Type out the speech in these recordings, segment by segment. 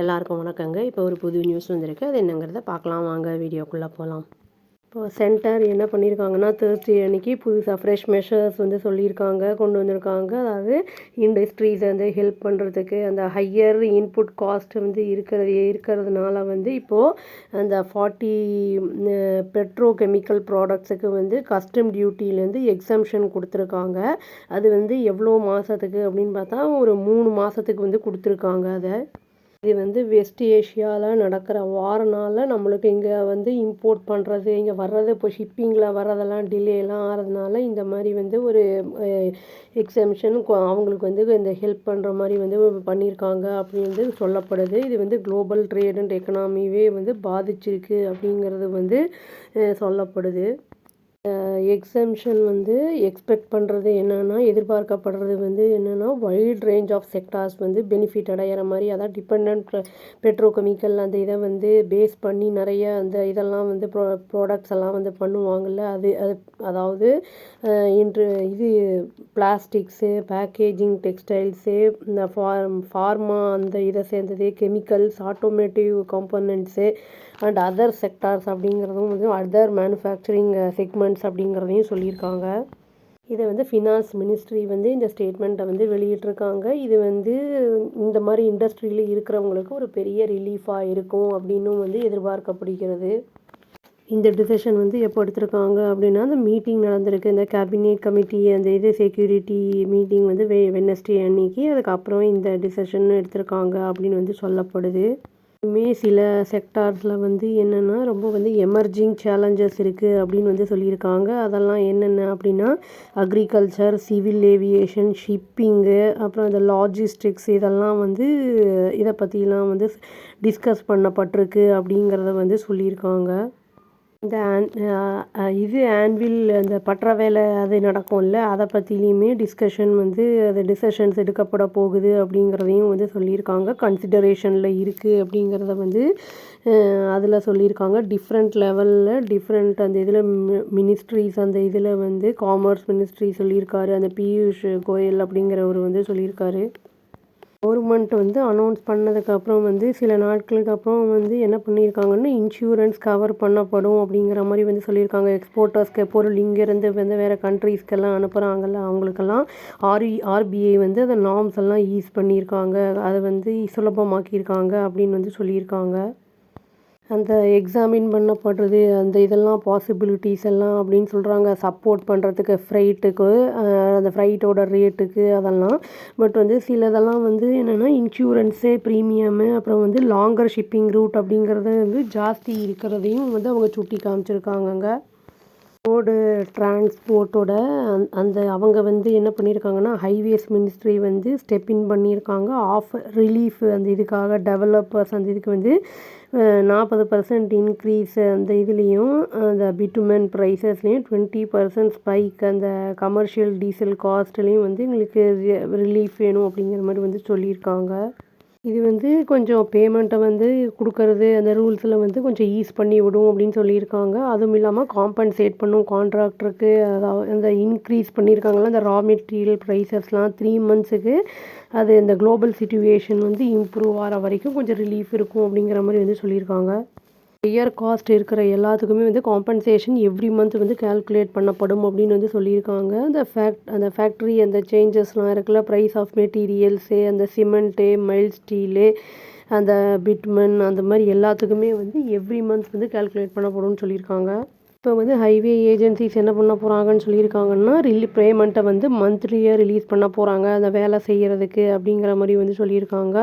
எல்லாருக்கும் வணக்கங்க. இப்போ ஒரு புது நியூஸ் வந்திருக்கு. அது என்னங்கிறத பார்க்கலாம் வாங்க, வீடியோக்குள்ளே போகலாம். இப்போ சென்டர் என்ன பண்ணியிருக்காங்கன்னா, தேர்ஸ்டே அன்னைக்கு புதுசாக ஃப்ரெஷ் மெஷர்ஸ் கொண்டு வந்திருக்காங்க. அதாவது இண்டஸ்ட்ரீஸ் ஹெல்ப் பண்ணுறதுக்கு அந்த ஹையர் இன்புட் காஸ்ட் இருக்கிறதுனால இப்போது அந்த 40 பெட்ரோ கெமிக்கல் ப்ராடக்ட்ஸுக்கு கஸ்டம் டியூட்டிலேருந்து எக்ஸம்ஷன் கொடுத்துருக்காங்க. அது எவ்வளோ மாதத்துக்கு அப்படின்னு பார்த்தா ஒரு 3 மாதத்துக்கு கொடுத்துருக்காங்க. இது வெஸ்ட் ஏஷியாவில் நடக்கிற வாரனால் நம்மளுக்கு இங்கே இம்போர்ட் பண்ணுறது, இங்கே வர்றது, இப்போ ஷிப்பிங்கில் வர்றதெல்லாம் டிலேலாம் ஆகிறதுனால இந்த மாதிரி ஒரு எக்ஸம்ஷன் அவங்களுக்கு இந்த ஹெல்ப் பண்ணுற மாதிரி பண்ணியிருக்காங்க அப்படின்னு சொல்லப்படுது. இது குளோபல் ட்ரேட் அண்ட் எக்கனாமியே பாதிச்சிருக்கு அப்படிங்கிறது சொல்லப்படுது. எக்ஸம்ஷன் எக்ஸ்பெக்ட் பண்ணுறது என்னென்னா, எதிர்பார்க்கப்படுறது என்னென்னா, wide range of sectors benefit அடைகிற மாதிரி, அதாவது டிபெண்ட் பெட்ரோகெமிக்கல் அந்த இதை பேஸ் பண்ணி நிறைய அந்த இதெல்லாம் ப்ராடக்ட்ஸ் எல்லாம் பண்ணுவாங்கள்ல, அதாவது பிளாஸ்டிக்ஸு, பேக்கேஜிங், டெக்ஸ்டைல்ஸு, இந்த ஃபார்மா அந்த இதை சேர்ந்தது, chemicals, automotive components and other sectors அப்படிங்கிறதும் அதர் மேனுஃபேக்சரிங் செக்மெண்ட்ஸ் அப்படிங்கிறதையும் சொல்லியிருக்காங்க. இதை ஃபினான்ஸ் மினிஸ்ட்ரி இந்த ஸ்டேட்மெண்ட்டை வெளியிட்டிருக்காங்க. இது இந்த மாதிரி இண்டஸ்ட்ரியில் இருக்கிறவங்களுக்கு ஒரு பெரிய ரிலீஃபாக இருக்கும் அப்படின்னும் எதிர்பார்க்கப்படுகிறது. இந்த டிசிஷன் எப்போ எடுத்திருக்காங்க அப்படின்னா, அந்த மீட்டிங் நடந்திருக்கு, இந்த கேபினெட் கமிட்டி அந்த செக்யூரிட்டி மீட்டிங் வெட்னஸ்டே அன்னைக்கு, அதுக்கப்புறம் இந்த டிசிஷன் எடுத்திருக்காங்க அப்படின்னு சொல்லப்படுது. சில செக்டார்ஸில் என்னென்னா ரொம்ப எமர்ஜிங் சேலஞ்சஸ் இருக்குது அப்படின்னு சொல்லியிருக்காங்க. அதெல்லாம் என்னென்ன அப்படின்னா, அக்ரிகல்ச்சர், சிவில் ஏவியேஷன், ஷிப்பிங்கு, அப்புறம் இந்த லாஜிஸ்டிக்ஸ், இதெல்லாம் இதை பற்றிலாம் டிஸ்கஸ் பண்ணப்பட்டிருக்கு அப்படிங்கிறத சொல்லியிருக்காங்க. இந்த ஆன்வில் அந்த பற்ற வேலை அது நடக்கும்ல, அதை பற்றிலையுமே டிஸ்கஷன் அது டிசிஷன்ஸ் எடுக்கப்பட போகுது அப்படிங்கிறதையும் சொல்லியிருக்காங்க. கன்சிடரேஷனில் இருக்குது அப்படிங்கிறத அதில் சொல்லியிருக்காங்க. டிஃப்ரெண்ட் லெவலில் டிஃப்ரெண்ட் அந்த இதில் மினிஸ்ட்ரிஸ் அந்த இதில் காமர்ஸ் மினிஸ்ட்ரி சொல்லியிருக்காரு, அந்த பியூஷ் கோயல் அப்படிங்கிறவர் சொல்லியிருக்காரு. கவர்மெண்ட் அனௌன்ஸ் பண்ணதுக்கப்புறம் சில நாட்களுக்கு அப்புறம் என்ன பண்ணியிருக்காங்கன்னா, இன்சூரன்ஸ் கவர் பண்ணப்படும் அப்படிங்கிற மாதிரி சொல்லியிருக்காங்க. எக்ஸ்போர்ட்டர்ஸ்க்கு பொருள் இங்கேருந்து வேறு கண்ட்ரீஸ்க்கெல்லாம் அனுப்புகிறாங்கல்ல, அவங்களுக்கெல்லாம் ஆர்பிஐ அந்த நார்ம்ஸ் எல்லாம் ஈஸ் பண்ணியிருக்காங்க, அதை சுலபமாக்கியிருக்காங்க அப்படின்னு சொல்லியிருக்காங்க. அந்த எக்ஸாமின் பண்ணப்படுறது அந்த இதெல்லாம் பாசிபிலிட்டிஸ் எல்லாம் அப்படின்னு சொல்கிறாங்க. சப்போர்ட் பண்ணுறதுக்கு ஃப்ரைட்டுக்கு, அந்த ஃப்ரைட்டோட ரேட்டுக்கு அதெல்லாம். பட் சிலதெல்லாம் என்னென்னா இன்சூரன்ஸு, ப்ரீமியமு, அப்புறம் லாங்கர் ஷிப்பிங் ரூட் அப்படிங்கிறது ஜாஸ்தி இருக்கிறதையும் அவங்க சுட்டி காமிச்சிருக்காங்கங்க. ரோடு டிரான்ஸ்போர்ட்டோட அந்த அவங்க என்ன பண்ணியிருக்காங்கன்னா, ஹைவேஸ் மினிஸ்ட்ரி ஸ்டெப் இன் பண்ணியிருக்காங்க. ரிலீஃப் அந்த இதுக்காக டெவலப்பர்ஸ் அந்த இதுக்கு 40% இன்க்ரீஸ் அந்த இதுலேயும், அந்த பிட்டுமன் ப்ரைஸஸ்லேயும் 20% ஸ்பைக் அந்த கமர்ஷியல் டீசல் காஸ்ட்லேயும் எங்களுக்கு ரிலீஃப் வேணும் அப்படிங்கிற மாதிரி சொல்லியிருக்காங்க. இது கொஞ்சம் பேமெண்ட்டை கொடுக்கறது அந்த ரூல்ஸில் கொஞ்சம் ஈஸ் பண்ணி விடும் அப்படின்னு சொல்லியிருக்காங்க. அதுவும் இல்லாமல் காம்பன்சேட் பண்ணும் கான்ட்ராக்டருக்கு, அதாவது அந்த இன்க்ரீஸ் பண்ணியிருக்காங்களா அந்த ரா மெட்டீரியல் ப்ரைஸஸ்லாம் 3 மந்த்ஸுக்கு, அது இந்த குளோபல் சிச்சுவேஷன் இம்ப்ரூவ் ஆகிற வரைக்கும் கொஞ்சம் ரிலீஃப் இருக்கும் அப்படிங்கிற மாதிரி சொல்லியிருக்காங்க. ஹையர் காஸ்ட் இருக்கிற எல்லாத்துக்குமே காம்பன்சேஷன் எவ்ரி மந்த் கால்குலேட் பண்ணப்படும் அப்படின்னு சொல்லியிருக்காங்க. அந்த ஃபேக்ட்ரி அந்த சேஞ்சஸ்லாம் இருக்குல்ல, ப்ரைஸ் ஆஃப் மெட்டீரியல்ஸு, அந்த சிமெண்ட்டு, மைல்ட் ஸ்டீலு, அந்த பிட்மன், அந்த மாதிரி எல்லாத்துக்குமே எவ்ரி மந்த் கால்குலேட் பண்ணப்படும்னு சொல்லியிருக்காங்க. இப்போ ஹைவே ஏஜென்சிஸ் என்ன பண்ண போகிறாங்கன்னு சொல்லியிருக்காங்கன்னா, பேமெண்ட்டை மந்த்லியாக ரிலீஸ் பண்ண போகிறாங்க அந்த வேலை செய்கிறதுக்கு அப்படிங்கிற மாதிரி சொல்லியிருக்காங்க.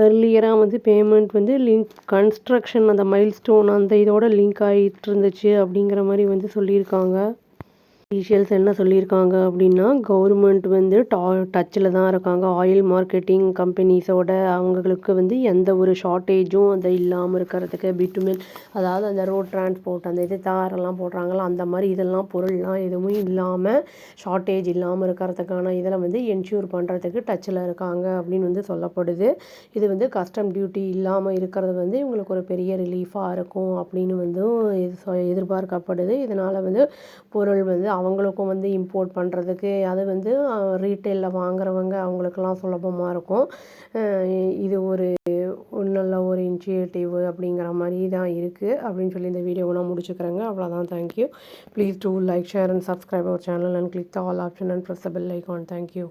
ஏர்லியராக பேமெண்ட் கன்ஸ்ட்ரக்ஷன் அந்த மைல்ஸ்டோன் அந்த இதோட லிங்க் ஆகிட்டு இருந்துச்சு அப்படிங்கிற மாதிரி சொல்லியிருக்காங்க. அஃபீஷியல்ஸ் என்ன சொல்லியிருக்காங்க அப்படின்னா, கவர்மெண்ட் டச்சில் தான் இருக்காங்க ஆயில் மார்க்கெட்டிங் கம்பெனிஸோட. அவங்களுக்கு எந்த ஒரு ஷார்ட்டேஜும் அந்த இல்லாமல் இருக்கிறதுக்கு, பிட்டுமின் அதாவது அந்த ரோட் டிரான்ஸ்போர்ட் அந்த இது தாரெல்லாம் போடுறாங்களா, அந்த மாதிரி இதெல்லாம் பொருள்லாம் எதுவும் இல்லாமல் ஷார்ட்டேஜ் இல்லாமல் இருக்கிறதுக்கான இதில் என்ஷூர் பண்ணுறதுக்கு டச்சில் இருக்காங்க அப்படின்னு சொல்லப்படுது. இது கஸ்டம் டியூட்டி இல்லாமல் இருக்கிறது இவங்களுக்கு ஒரு பெரிய ரிலீஃபாக இருக்கும் அப்படின்னு எதிர்பார்க்கப்படுது. இதனால் பொருள் அவங்களுக்கும் வந்து இம்போர்ட் பண்ணுறதுக்கு அது வந்து ரீட்டெயிலில் வாங்குறவங்க அவங்களுக்கெல்லாம் சுலபமாக இருக்கும். இது ஒரு நல்ல ஒரு இனிஷியேட்டிவ் அப்படிங்கிற மாதிரி தான் இருக்குது அப்படின்னு சொல்லி இந்த வீடியோவை நான் முடிச்சுக்கிறேங்க. அவ்வளோதான். Thank you. Please do like, share and subscribe our channel and click the all option and press the bell icon. Thank you.